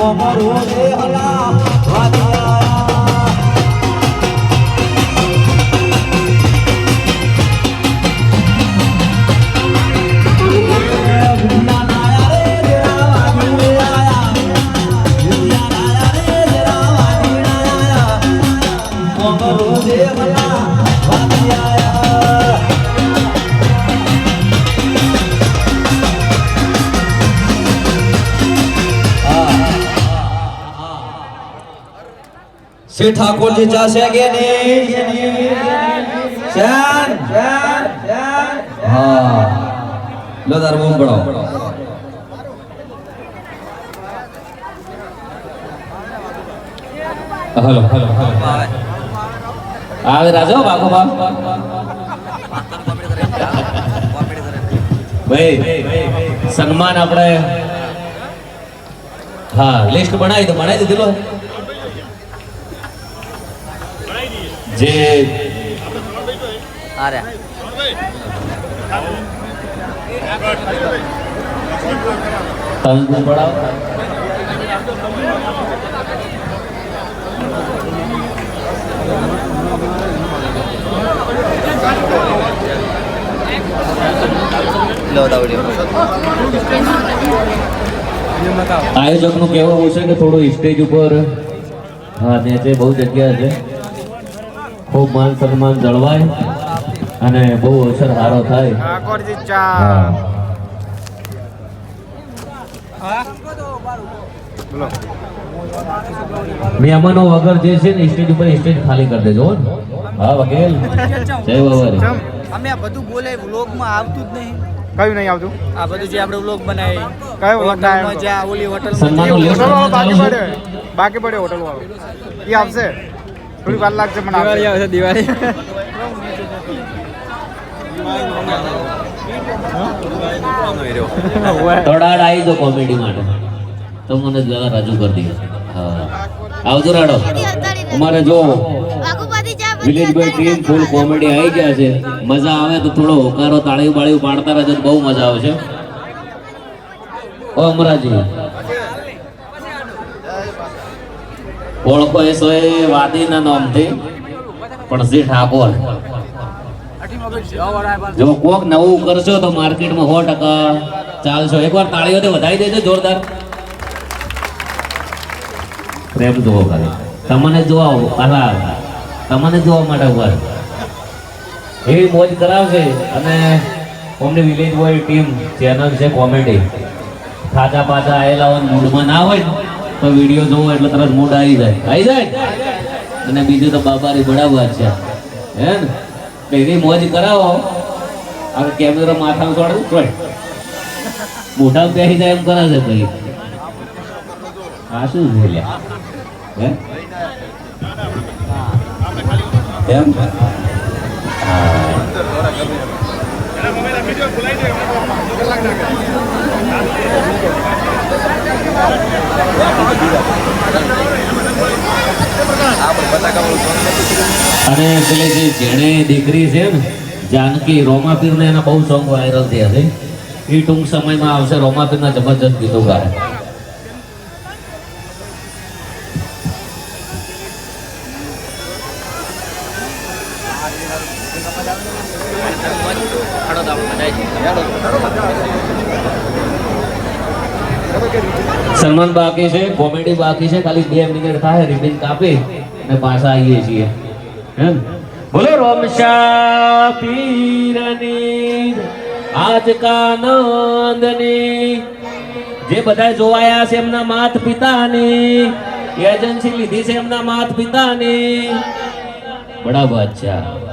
કોમરો રે હલા श्री ठाकुर जी चाहे के नहीं चैन हाँ लो दरबों पढ़ो हेलो हेलो आवे राजो बागो बाग भाई सम्मान अपने हाँ लिस्ट बनाई दो दिलो जे आ रहा तंग पड़ाओ लो आयोजक નું કહેવું છે કે થોડું સ્ટેજ ઉપર હા નેચે બહુ જગ્યા છે खूब मान सम्मान जळवाय અને બહુ અસર સારો થાય ઠાકોરજી ચા બોલો મહેમાનો વગર જે છે ને સ્ટેજ ઉપર સ્ટેજ ખાલી કરી દેજો હા વકીલ જય બાબા અમે આ બધું બોલે વ્લોગ માં આવતું જ નહીં કયું નહીં આવતું આ બધું જે આપણે વ્લોગ બનાવી કયો હોટલ માં જ્યાં ઓલી હોટલ બાકી પડે હોટલ વાળો ઈ આવશે થોડી વાર લાગશે પણ દિવાળી આવશે દિવાળી થોડા આવી જો કોમેડી માટે તો મને જરા રજૂ કરી દઈએ હા આવજો રાડો અમારે જો વિલેજભાઈ ટીમ ફૂલ કોમેડી આવી ગયા છે મજા આવે તો થોડો હોકારો તાળીઓ બાળીઓ પાડતા રહેજો બહુ મજા આવશે ઓ અમરાજી ઓળખો એ સોય વાદીના નામથી પણ શ્રી ઠાકોર જો કોક નવું કરશો તો માર્કેટમાં 100% ચાલશો એકવાર તાળીઓથી વધાવી દેજો જોરદાર પ્રેમ જોવો કરે તમને જોવા તમને જોવા માટે ઉભા એવી મોજ કરાવશે અને અમને વિલેજ બોય ટીમ ચેનલ છે કોમેડી ખાજા પાછા આવેલા હોય મૂડમાં ના હોય તો વિડીયો જોવો એટલે તરત મૂડ આવી જાય અને બીજું તો બાબારી બડાવવા છે હે ને એવી મોજ કરાવો આ કેમેરો માથામાં છોડું છોડ મોઢા બેસી જાય એમ કરાશે ભાઈ આ શું છે લ્યા હે એમ અને પેલી જે જેણે દીકરી છે ને જાનકી રોમાપીર ને એના બહુ સોંગ વાયરલ થયા છે એ ટૂંક સમયમાં આવશે રોમાપીર ના જબરજસ્ત ગીતો ગાય સન્માન બાકી છે કોમેડી બાકી છે ખાલી 2 મિનિટ થાય રિબિન કાપી અને પાછા આવીએ છીએ એમ બોલો રોમશા પીરની આજ કાનંદની જે બધા જોવાયા છે એમના માત પિતાની એજન્સી લીધી છે એમના માત પિતાની બડા બાદશાહ